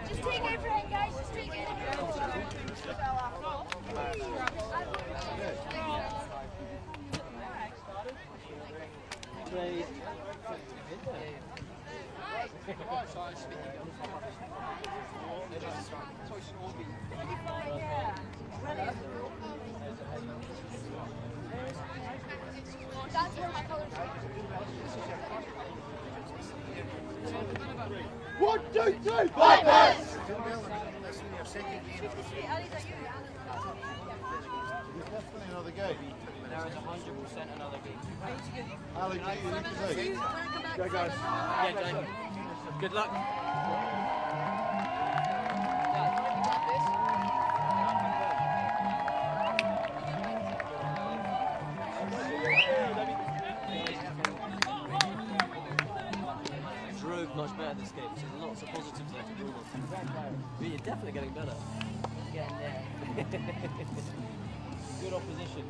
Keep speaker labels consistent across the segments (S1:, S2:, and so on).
S1: Just take everything, guys. Just take everything. That's where my colors are.
S2: 1, 2, 3, fighters! Another game.
S3: There is 100% another game.
S2: Alex, you
S3: Go guys. Yeah, Jane. Good luck. Drove much better this game, so there's lots of positives there to build on. But you're definitely getting better. Getting there. Good opposition.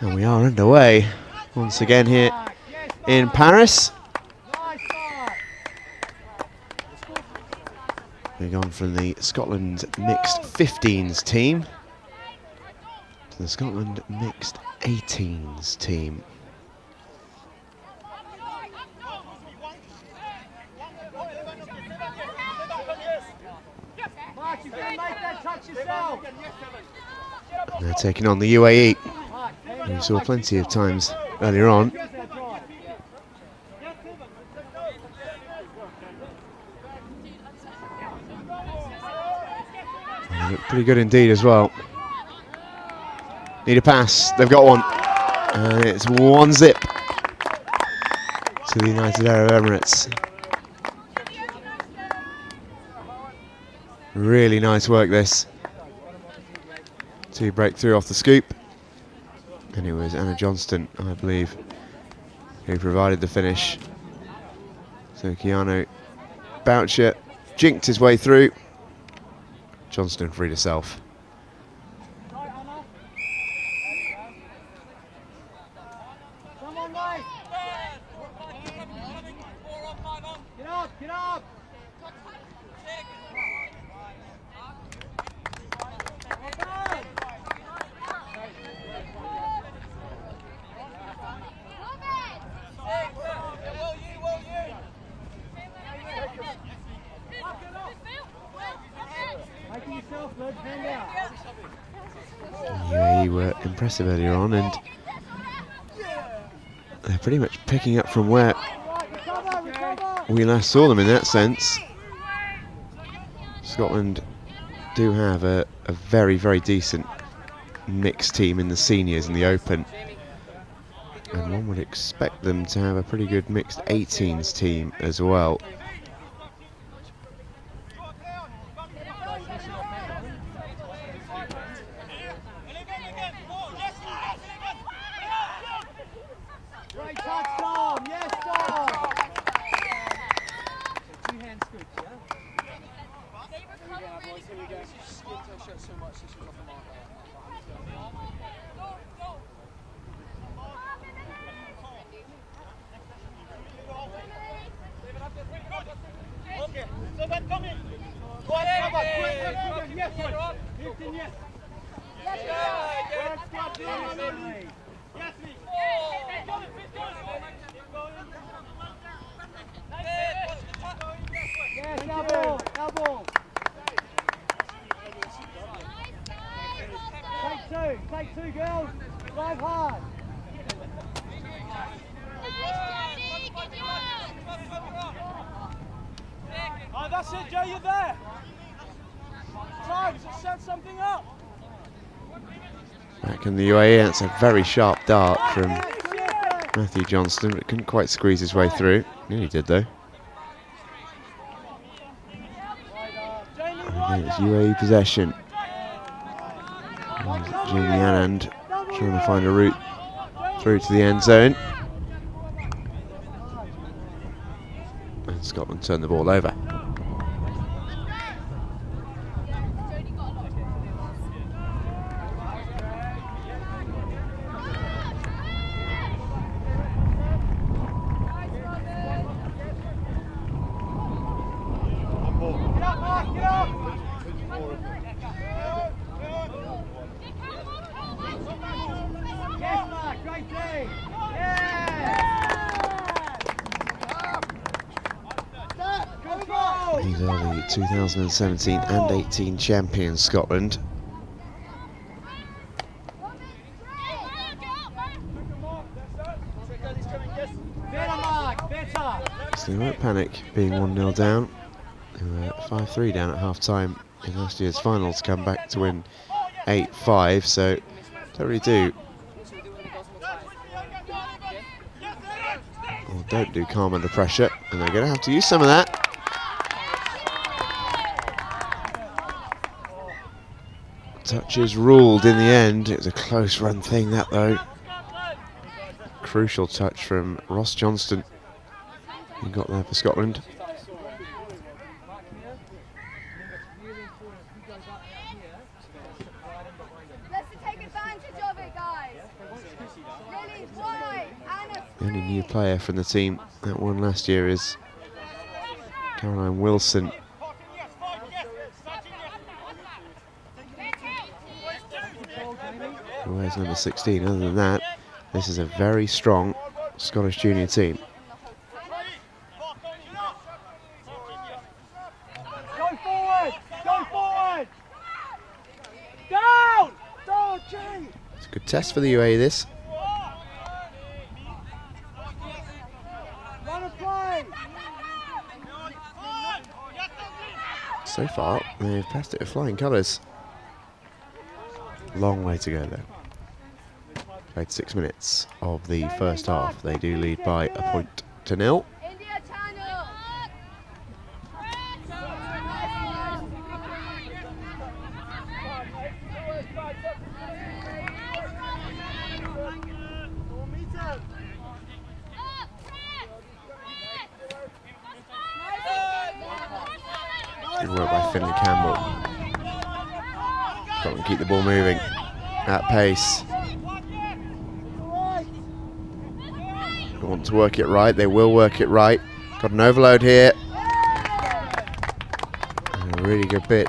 S4: And we are underway once again here in Paris. We've gone from the Scotland mixed 15s team to the Scotland mixed 18s team. And they're taking on the UAE. We saw plenty of times earlier on. They look pretty good indeed as well. Need a pass, they've got one. And it's 1-0 to the United Arab Emirates. Really nice work this. To break through off the scoop. And it was Anna Johnston, I believe, who provided the finish. So Keanu Boucher jinked his way through. Johnston freed herself.
S2: Get up!
S4: UAE were impressive earlier on, and they're pretty much picking up from where we last saw them in that sense. Scotland do have a very, very decent mixed team in the seniors in the Open, and one would expect them to have a pretty good mixed 18s team as well.
S5: Take two, girls. Drive hard. Oh, that's it, Joe, you're there. Drive, set something up.
S4: Back in the UAE, that's a very sharp dart from Matthew Johnston, but couldn't quite squeeze his way through. Nearly did though. And again, it's UAE possession. And Jamie Anand trying to find a route through to the end zone. And Scotland turned the ball over. These are the 2017 and 18 champions, Scotland. So they won't panic being 1-0 down. They were 5-3 down at half-time in last year's final to come back to win 8-5, so don't really do, or don't do calm under pressure, and they're going to have to use some of that. Touches ruled in the end. It was a close run thing, that though. Crucial touch from Ross Johnston, who got there for Scotland.
S1: Let's take advantage of it, guys. Really, why?
S4: The only new player from the team that won last year is Caroline Wilson. Who wears number 16. Other than that, this is a very strong Scottish junior team.
S5: Go forward! Go forward! Down! Down, G!
S4: It's a good test for the UAE, this.
S5: Run and play!
S4: So far, they've passed it with flying colours. Long way to go though. Played 6 minutes of the first half. They do lead by 1-0.
S1: India channel.
S4: Good work by Finlay Campbell. Got to keep the ball moving at pace. They want to work it right. They will work it right. Got an overload here. And a really good bit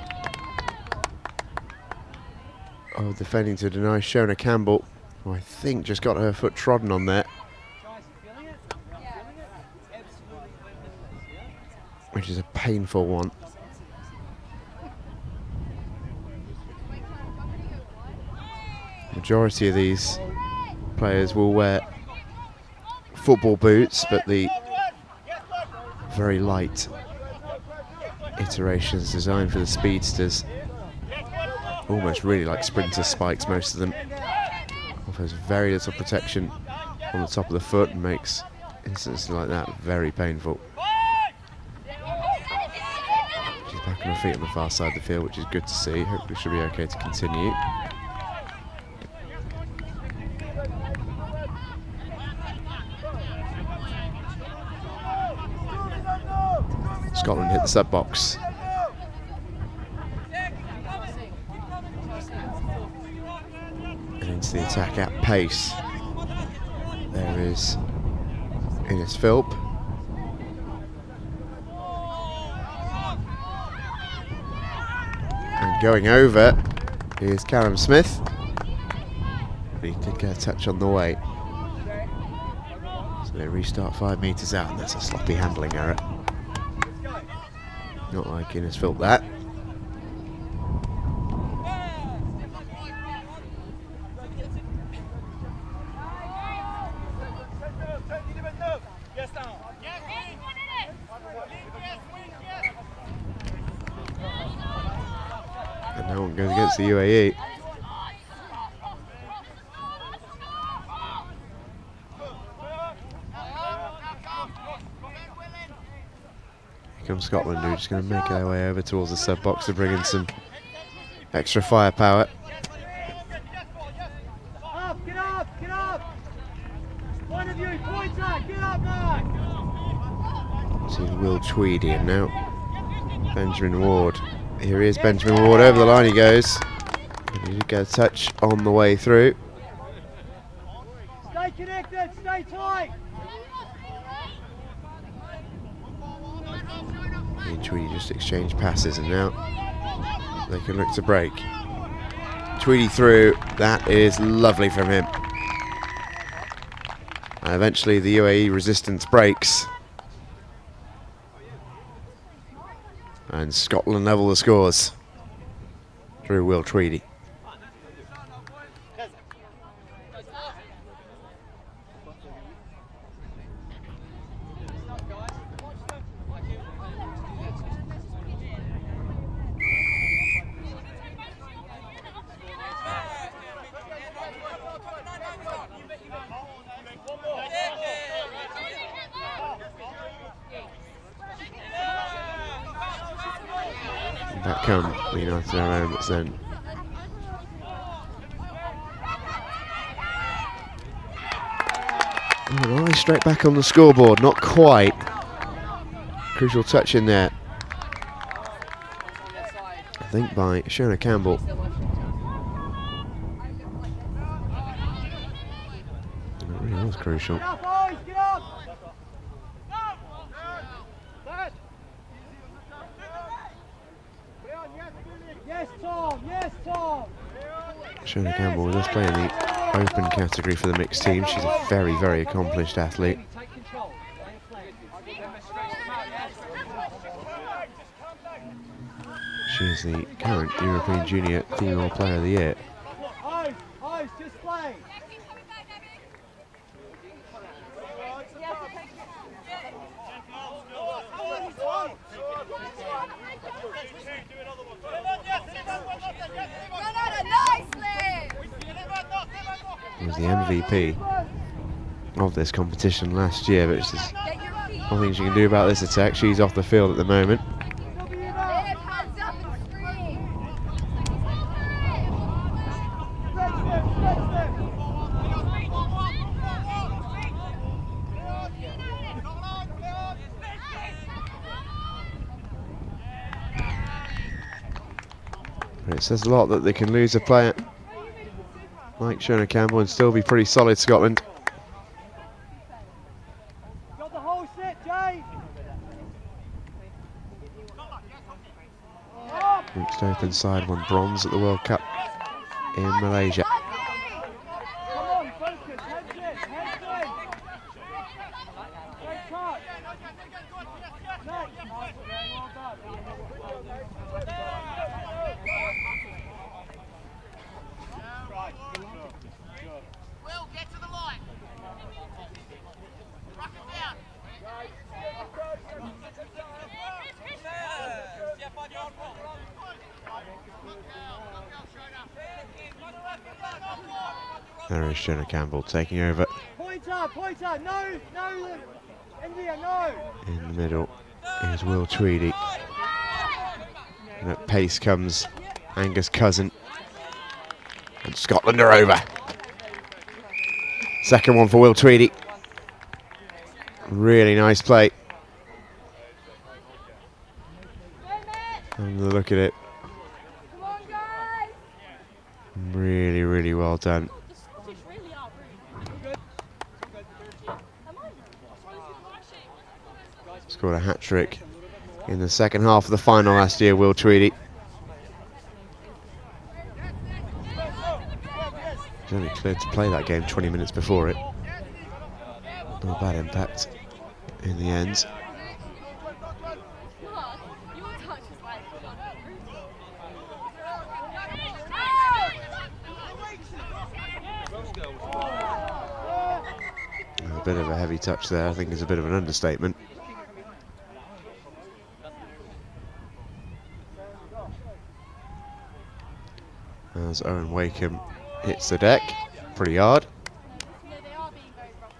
S4: of defending to deny Shona Campbell, who I think just got her foot trodden on there, which is a painful one. Majority of these players will wear football boots, but the very light iterations designed for the speedsters, almost really like sprinter spikes, most of them, offers very little protection on the top of the foot and makes instances like that very painful. She's back on her feet on the far side of the field, which is good to see. Hopefully she'll be okay to continue. Scotland hit the sub box. And into the attack at pace. There is Ines Philp. And going over Here's Callum Smith. He did get a touch on the way. So they restart 5 metres out, and that's a sloppy handling error. Not like Innisfilth that. And that one goes against the UAE. Here comes Scotland, who are just going to make their way over towards the sub box to bring in some extra firepower.
S5: Up, get up, get up! One of you, pointer, get up now!
S4: See Will Tweedy, and now Benjamin Ward. Here he is, Benjamin Ward, over the line he goes. And he did get a touch on the way through.
S5: Stay connected, stay tight!
S4: He and Tweedy just exchanged passes, and now they can look to break. Tweedy through, that is lovely from him. And eventually the UAE resistance breaks. And Scotland level the scores through Will Tweedy. Back come the United Arab Emirates then. Oh, nice, straight back on the scoreboard, not quite. Crucial touch in there, I think, by Shona Campbell. It really was crucial.
S5: Get up, boys, get up! Yes, Tom, yes, Tom!
S4: Shona Campbell does play in the open category for the mixed team. She's a very, very accomplished athlete.
S5: Take control.
S4: She is the current European Junior Female Player of the Year.
S5: Eyes, just play.
S4: She was the MVP of this competition last year, but there's nothing she can do about this attack. She's off the field at the moment. But it says a lot that they can lose a player like Shona Campbell and still be pretty solid, Scotland.
S5: Got the whole set, Jay.
S4: Mixed open side won bronze at the World Cup in Malaysia.
S5: Come on, focus, heads in, heads in. Great touch. Next. Well done.
S6: Will, get to the line. Rock him down.
S4: There is Shona Campbell taking over
S5: Pointer, no, India, no.
S4: in the middle. Here's Will Tweedy. And at pace comes Angus Cousin. And Scotland are over. Second one for Will Tweedy. Really nice play. And look at it.
S1: Come on, guys.
S4: Really, really well done. Scored a hat-trick in the second half of the final last year, Will Tweedy. only cleared to play that game 20 minutes before it. Not a bad impact in the end.
S1: Your touch is like
S4: A bit of a heavy touch there, I think is a bit of an understatement. As Owen Wakeham hits the deck pretty hard.
S1: they are being very rough.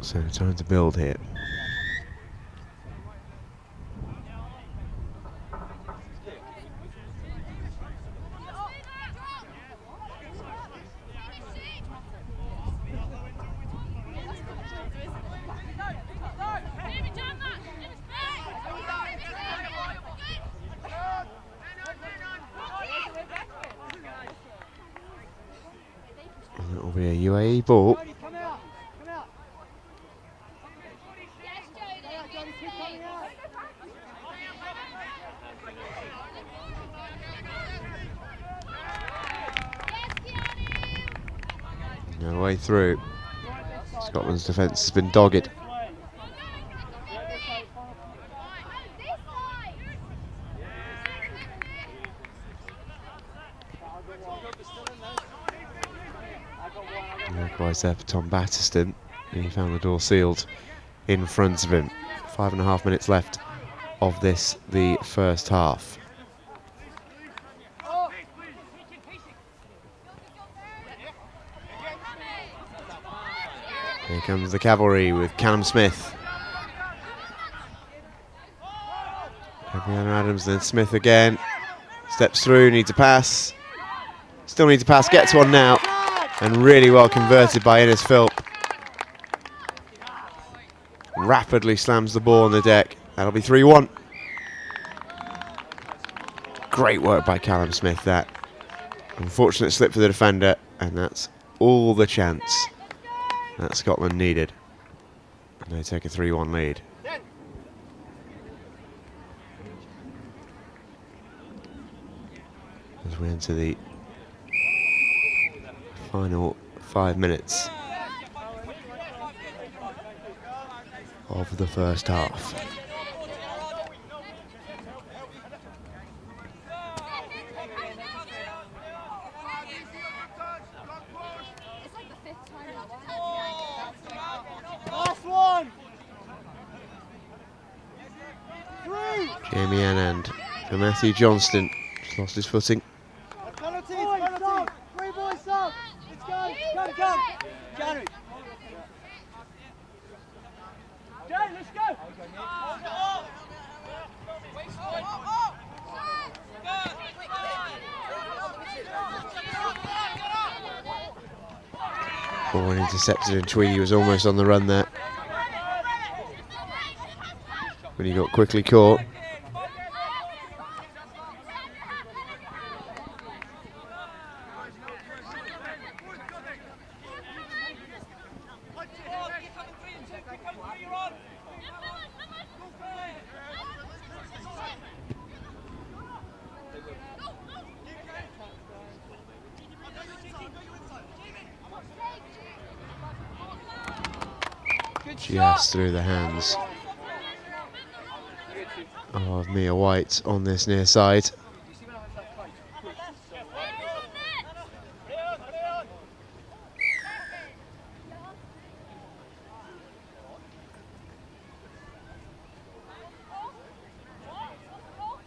S4: So time to build here. And it'll be a UAE ball.
S5: Come out. Come out.
S4: No way through. Scotland's defence has been dogged. Likewise there for Tom Batterston. He found the door sealed in front of him. 5.5 minutes left of this, the first half. Here comes the cavalry with Callum Smith. Gabriella Adams, then Smith again. Steps through, needs a pass. Still needs a pass, gets one now. And really well converted by Innes Philp. Rapidly slams the ball on the deck. That'll be 3-1. Great work by Callum Smith, that. Unfortunate slip for the defender, and that's all the chance that Scotland needed. And they take a 3-1 lead. As we enter the final 5 minutes of the first half.
S5: Last one.
S4: Jamie Anand for Matthew Johnston. Just lost his footing.
S5: Penalty. Penalty. 3 boys sub. Let's go. Come. January. Jay, let's go.
S4: Ball intercepted and Tweedy was almost on the run there. But he got quickly caught. Just through the hands of Mia White on this near side.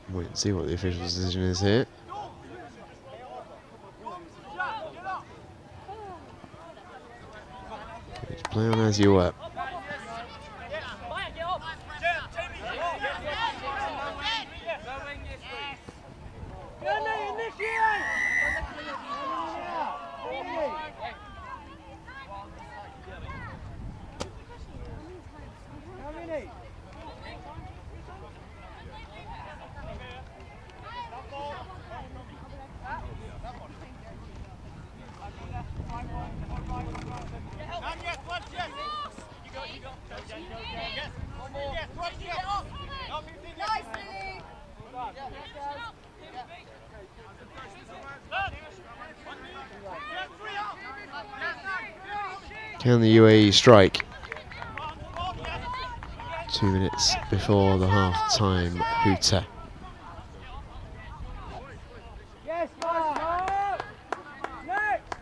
S4: Wait and see what the official decision is here. Just play on as you were. Can the UAE strike? 2 minutes before the half-time hooter.
S5: Yes, Mark. Next.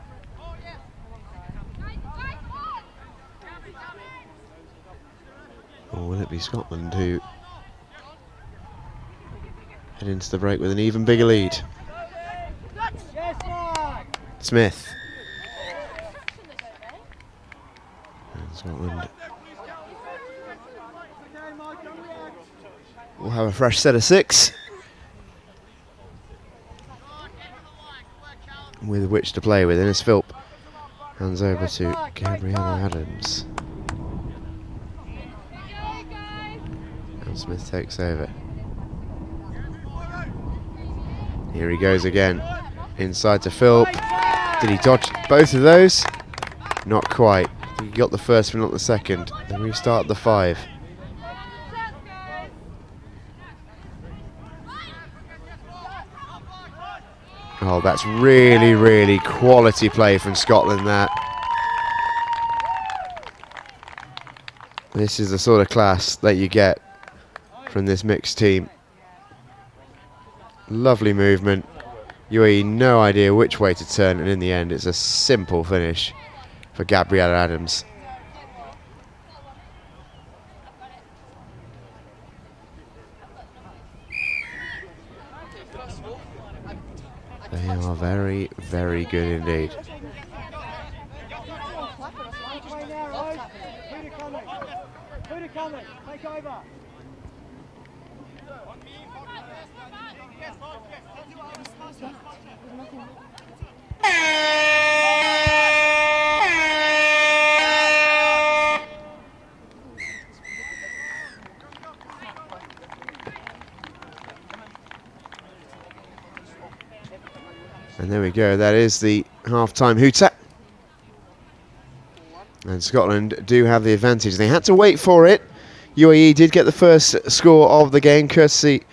S4: Or will it be Scotland who head into the break with an even bigger lead?
S5: Yes, Mark.
S4: Smith. And Scotland will have a fresh set of 6, with which to play with. Innes Philp hands over to Gabriella Adams. And Smith takes over. Here he goes again. Inside to Philp. Did he dodge both of those? Not quite. He got the first but not the second. Then restart the 5. Oh, that's really, really quality play from Scotland, that. This is the sort of class that you get from this mixed team. Lovely movement. UAE no idea which way to turn, and in the end it's a simple finish for Gabriella Adams. They are very, very good indeed.
S5: Take over.
S4: And there we go, that is the half-time hooter. And Scotland do have the advantage. They had to wait for it. UAE did get the first score of the game, courtesy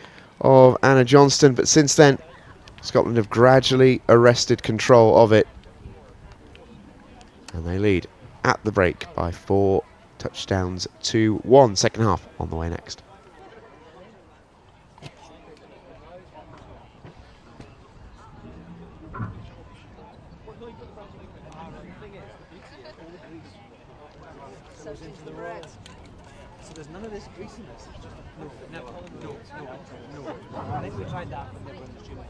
S4: of Anna Johnston, but since then, Scotland have gradually arrested control of it. And they lead at the break by 4 touchdowns to 1. Second half on the way next.
S3: So there's none of this greasiness. No, never. No. I think we tried that when they were in the junior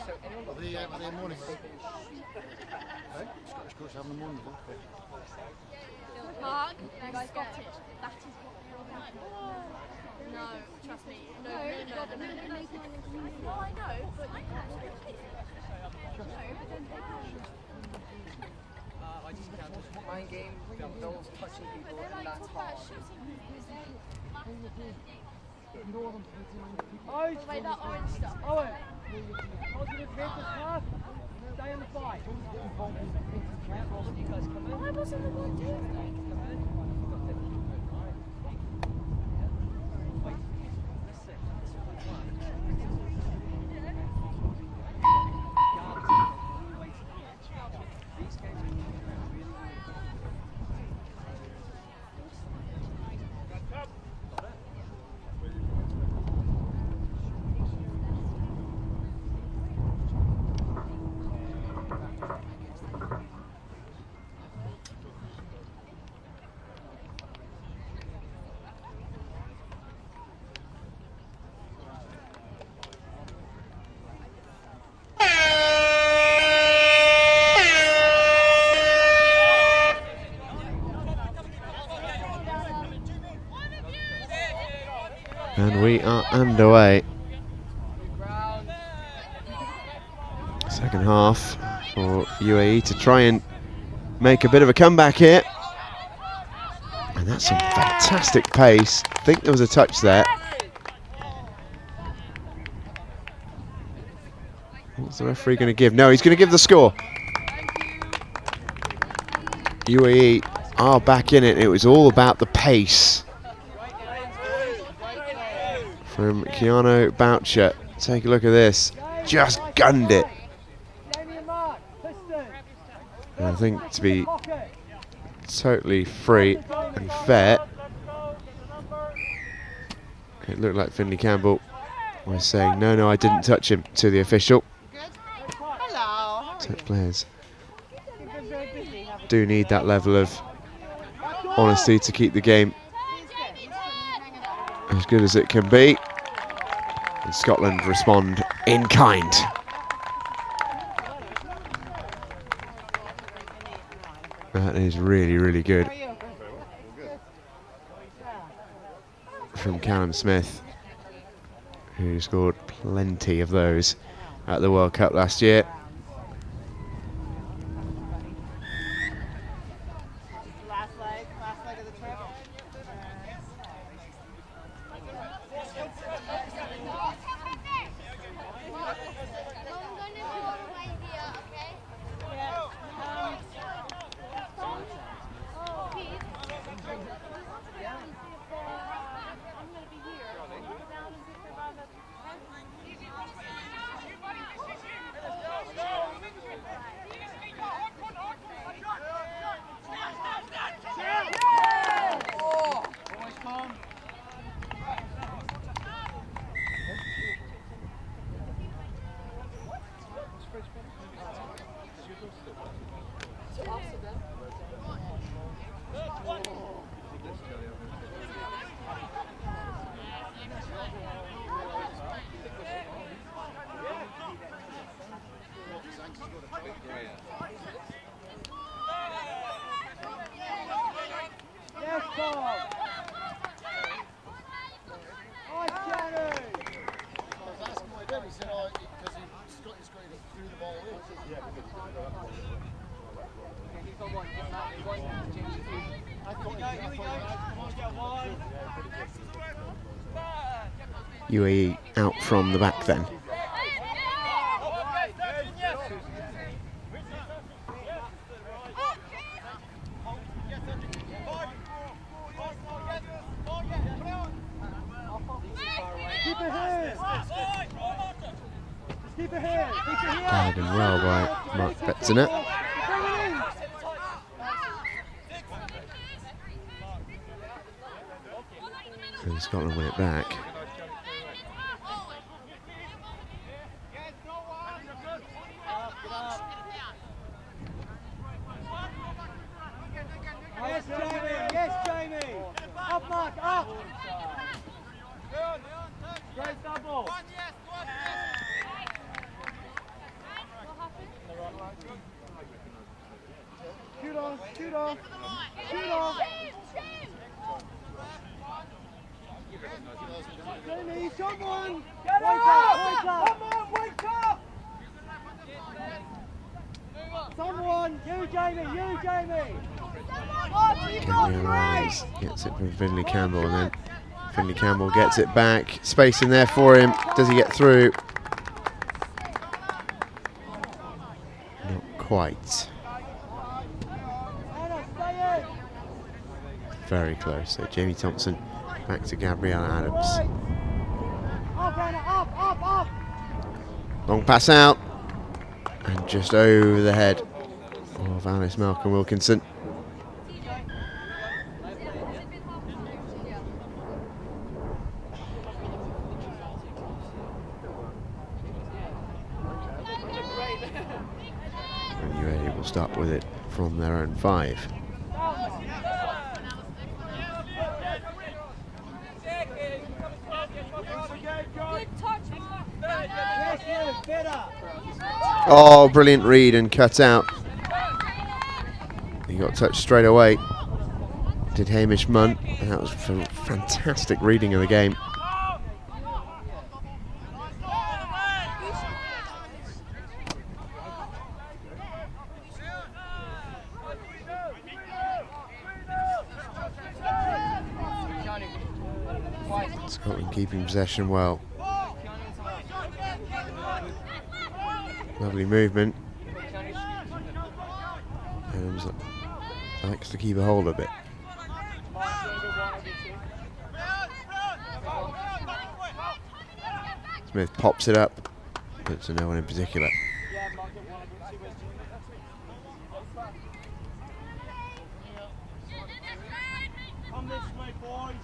S2: Are they mornings? Hey? Scottish coach having the mornings, huh?
S1: Mark, they're Scottish. That is what they're No, trust me. No. Oh, I know, but you
S3: I just can't. Mind game, those touching people, and that's hard.
S1: Wait, that orange stuff.
S5: Owen, positive hit this half. Stay in the fight.
S1: Why wasn't the one doing that?
S4: And we are underway. Second half for UAE to try and make a bit of a comeback here. And that's some fantastic pace. I think there was a touch there. What's the referee going to give? No, he's going to give the score. UAE are back in it. It was all about the pace from Keanu Boucher. Take a look at this. Just gunned it. And I think to be totally free and fair, it looked like Finley Campbell was saying, no, I didn't touch him, to the official. So players do need that level of honesty to keep the game as good as it can be. And Scotland respond in kind. That is really, really good from Callum Smith, who scored plenty of those at the World Cup last year. UAE out from the back then. Guided well by Mark Betzener. And Scotland win it back.
S5: Yes, Jamie! Up, Mark, up! Great double! Jamie, someone! Get up! Come on, wake up! Someone! You, Jamie! You, Jamie!
S4: Gabriel Eyes gets it from Finley Campbell, and then Finley Campbell gets it back. Space in there for him. Does he get through? Not quite. Very close. So Jamie Thompson back to Gabriella Adams. Long pass out. And just over the head of Alice Malcolm Wilkinson. And UAE will start with it from their own 5. Oh, brilliant read and cut out. He got touched straight away. Did Hamish Munt. And that was a fantastic reading of the game. Scotland keeping possession well. Lovely movement. Adams likes to keep a hold of it. Smith pops it up, but to no one in particular.
S5: Come this way, boys.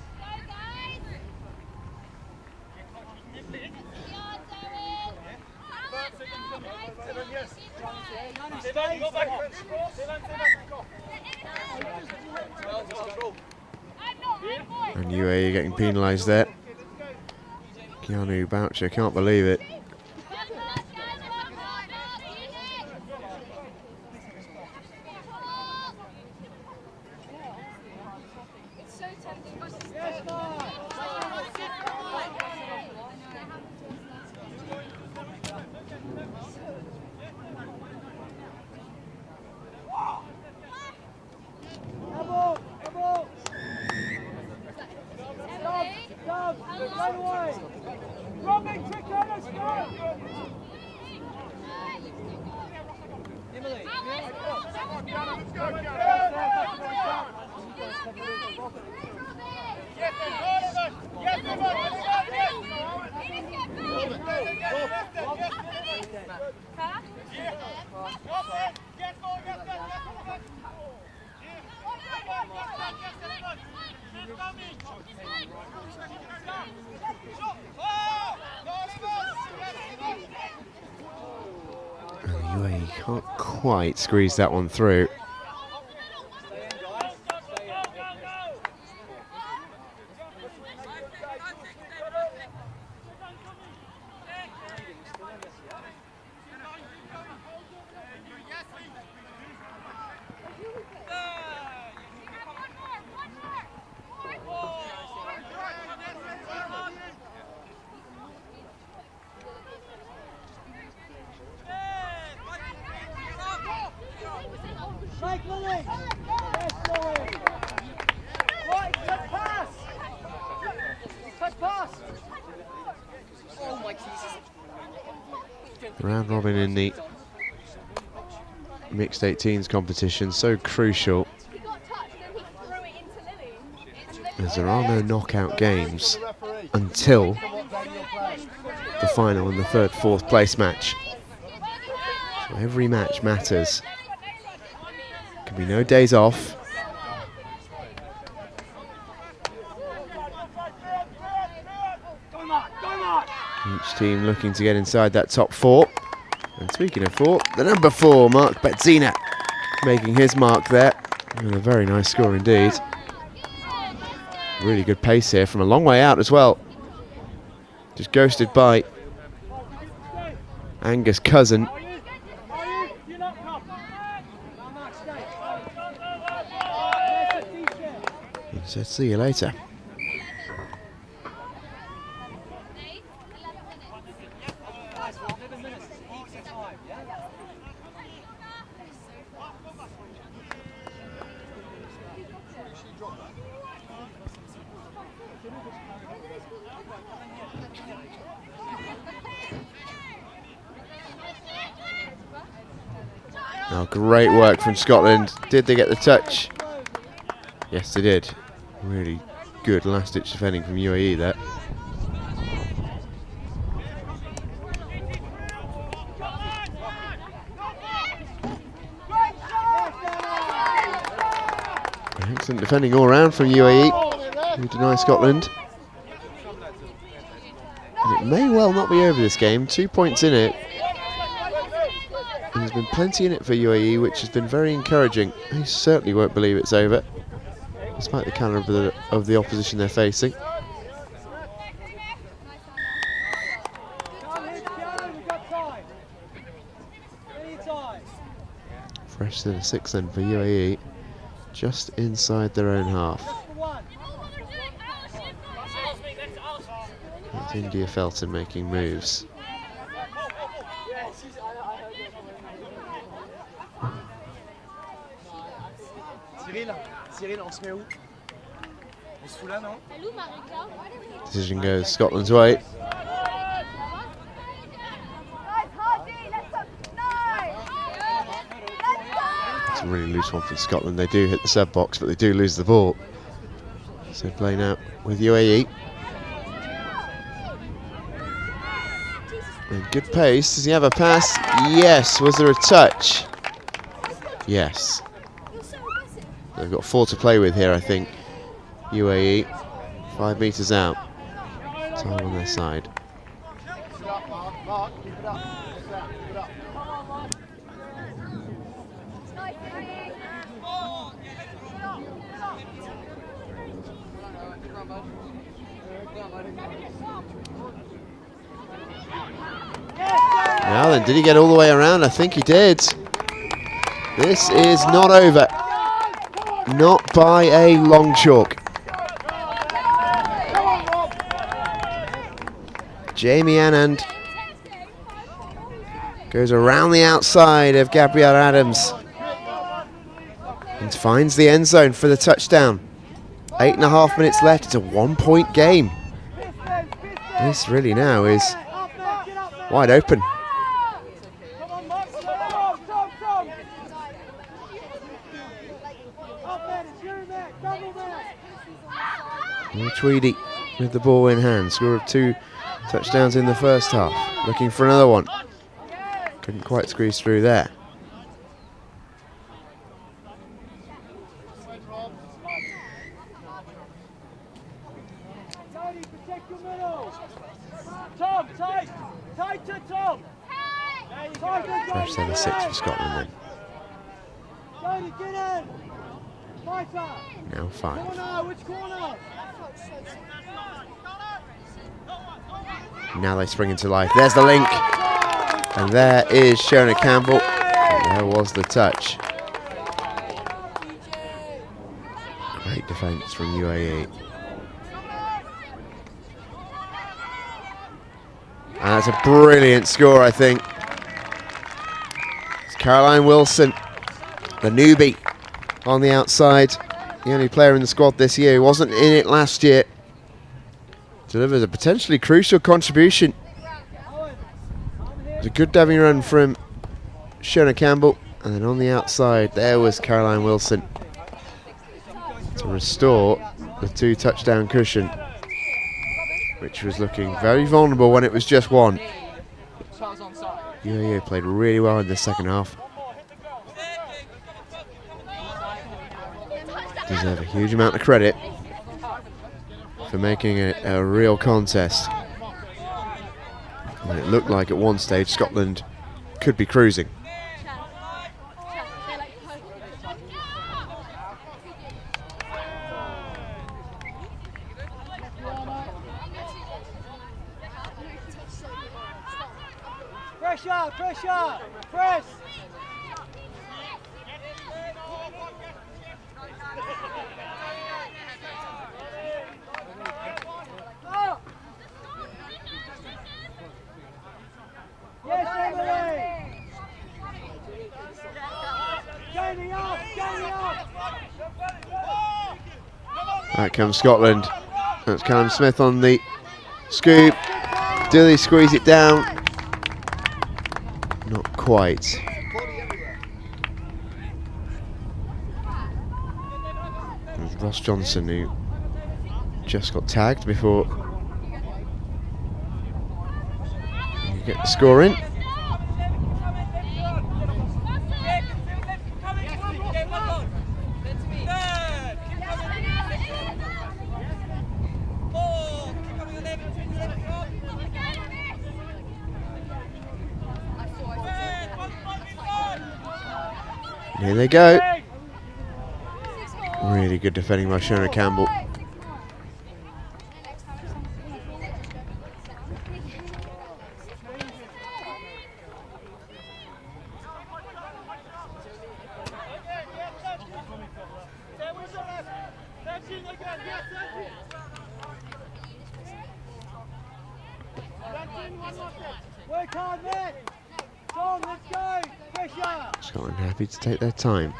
S4: And UAE getting penalised there. Keanu Boucher can't believe it. UAE can't quite squeeze that one through. Round robin in the mixed 18s competition, so crucial, as there are no knockout games until the final and the third, fourth place match. So every match matters. Can be no days off. Each team looking to get inside that top 4. And speaking of 4, the number 4, Mark Betzina, making his mark there. And a very nice score indeed. Really good pace here from a long way out as well. Just ghosted by Angus Cousin. said, see you later. Oh, great work from Scotland. Did they get the touch? Yes, they did. Really good last-ditch defending from UAE there. Excellent defending all round from UAE, who deny Scotland. And it may well not be over this game. 2 points in it. And there's been plenty in it for UAE, which has been very encouraging. They certainly won't believe it's over, despite the calibre of the opposition they're facing. Fresh to the 6 then for UAE, just inside their own half. It's India Felton making moves.
S3: Cyril, on se met où? On se fout là, non?
S4: Decision goes Scotland's way. It's a really loose one for Scotland. They do hit the sub box, but they do lose the ball. So playing out with UAE. And good pace. Does he have a pass? Yes. Was there a touch? Yes. They've got 4 to play with here, I think. UAE, 5 metres out. Time on their side. Now then, did he get all the way around? I think he did. This is not over. Not by a long chalk. Jamie Anand goes around the outside of Gabrielle Adams and finds the end zone for the touchdown. 8.5 minutes left. It's a 1-point game. This really now is wide open. Tweedy with the ball in hand. Score of 2 touchdowns in the first half. Looking for another one. Couldn't quite squeeze through there. Fresh 7-6 for Scotland then. Now 5. Now they spring into life. There's the link. And there is Shona Campbell. And there was the touch. Great defence from UAE. And that's a brilliant score, I think. It's Caroline Wilson, the newbie, on the outside. The only player in the squad this year who wasn't in it last year. Delivers a potentially crucial contribution. It was a good diving run from Shona Campbell. And then on the outside, there was Caroline Wilson to restore the 2 touchdown cushion, which was looking very vulnerable when it was just 1. UAE played really well in the second half. Deserve a huge amount of credit for making it a real contest. And it looked like at one stage Scotland could be cruising.
S5: Pressure, pressure, press.
S4: Back comes Scotland. That's Callum Smith on the scoop. Do they squeeze it down? Not quite. It was Ross Johnson who just got tagged before you get the score in. Here they go. Really good defending by Shona Campbell.
S5: Work hard, mate. John, let's go. Pressure.
S4: Scotland happy to take their time.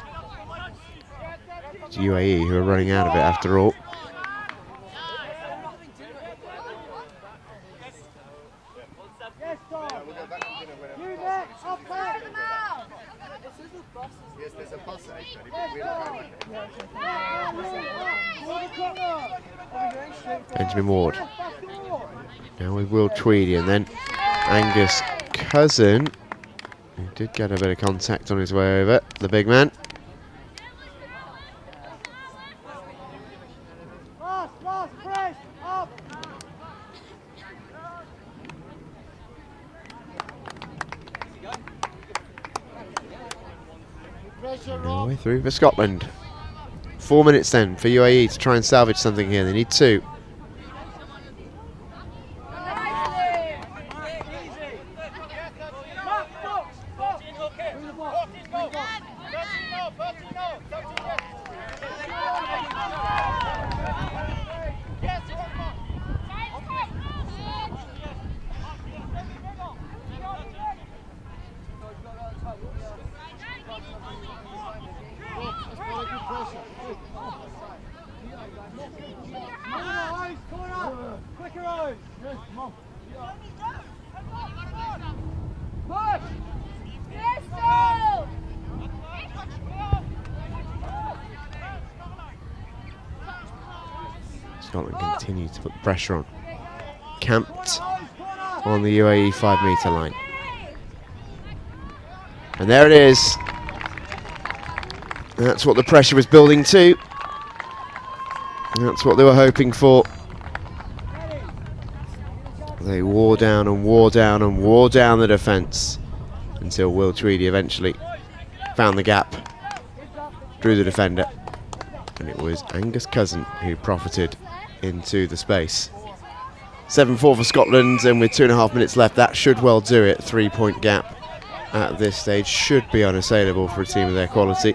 S4: It's UAE who are running out of it after all.
S5: Yes, Tom. You next. Up back.
S2: Yes, there's a bus at 8:30, but we're not going.
S4: Benjamin Ward. Now with Will Tweedy, and then Angus Cousin, who did get a bit of contact on his way over, the big man.
S5: Last, press, up.
S4: No way through for Scotland. 4 minutes then for UAE to try and salvage something here. They need 2. Scotland continue to put pressure on. Camped on the UAE 5-metre line. And there it is. That's what the pressure was building to. That's what they were hoping for. They wore down and wore down and wore down the defence until Will Tweedy eventually found the gap, drew the defender, and it was Angus Cousin who profited into the space. 7-4 for Scotland, and with 2.5 minutes left, that should well do it. 3-point gap at this stage should be unassailable for a team of their quality.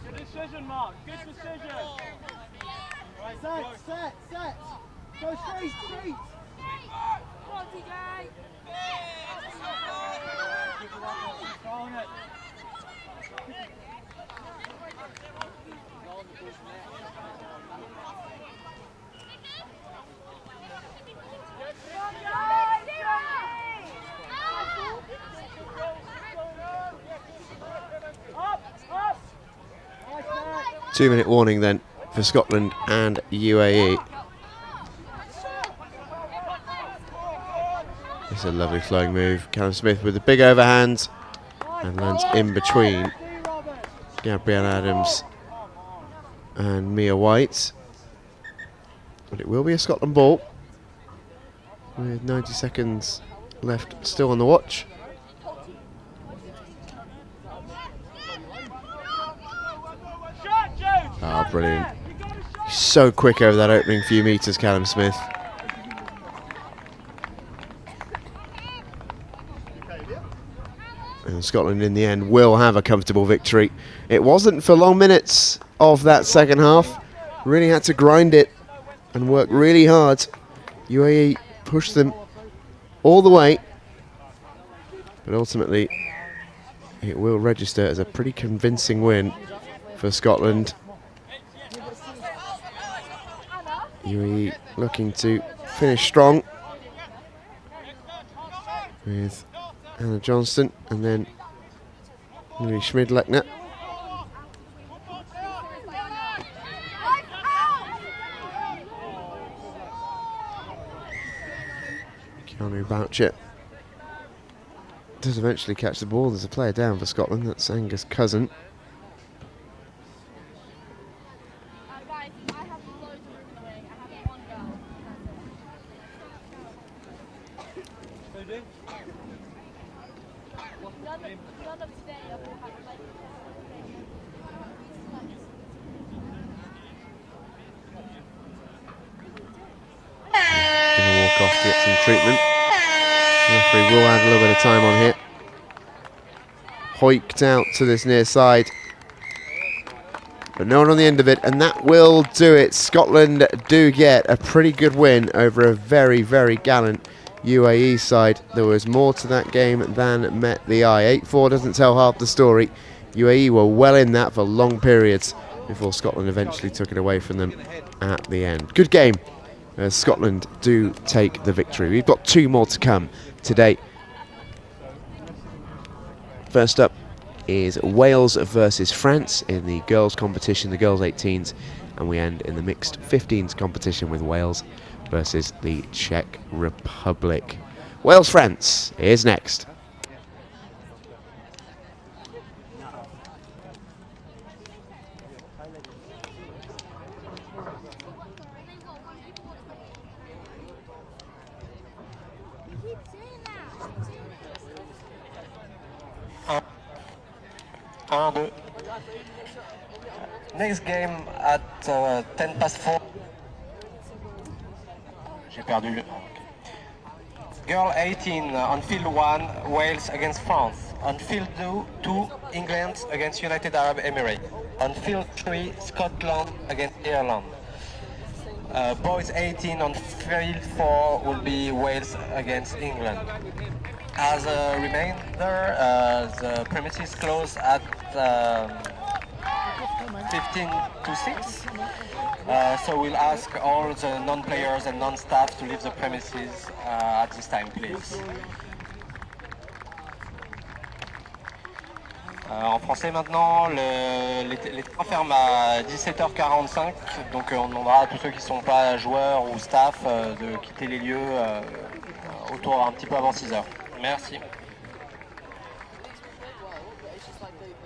S5: Good decision, Mark. Good decision. Set. Go straight. On it. Up.
S4: 2-minute warning then for Scotland and UAE. It's a lovely flowing move. Callum Smith with a big overhand and lands in between Gabrielle Adams and Mia White. But it will be a Scotland ball with 90 seconds left still on the watch. Ah, brilliant. So quick over that opening few metres, Callum Smith. And Scotland in the end will have a comfortable victory. It wasn't for long minutes of that second half. Really had to grind it and work really hard. UAE pushed them all the way, but ultimately it will register as a pretty convincing win for Scotland. UAE looking to finish strong with Anna Johnston and then Louis Schmidlechner. Keanu Boucher does eventually catch the ball. There's a player down for Scotland. That's Angus Cousin.
S1: Guys, I have loads of room in the wing. I have one girl. None of today have like.
S4: Gonna walk off to get some treatment. The referee will add a little bit of time on here. Hoiked out to this near side, but no one on the end of it, and that will do it. Scotland do get a pretty good win over a very, very gallant UAE side. There was more to that game than met the eye. 8-4 doesn't tell half the story. UAE were well in that for long periods before Scotland eventually took it away from them at the end. Good game. Scotland do take the victory. We've got two more to come today. First up is Wales versus France in the girls competition, the girls 18s, and we end in the mixed 15s competition with Wales versus the Czech Republic. Wales-France is next.
S7: Next game at 4:10. J'ai perdu. Girl 18 on field 1, Wales against France. On field 2, England against United Arab Emirates. On field 3, Scotland against Ireland. Boys 18 on field 4 will be Wales against England. As a reminder, the premises close at 15 to 6. So we'll ask all the non-players and non-staff to leave the premises at this time, please. En français maintenant, les trains ferment à 17h45, donc on demandera à tous ceux qui ne sont pas joueurs ou staff de quitter les lieux autour un petit peu avant 6h. Merci.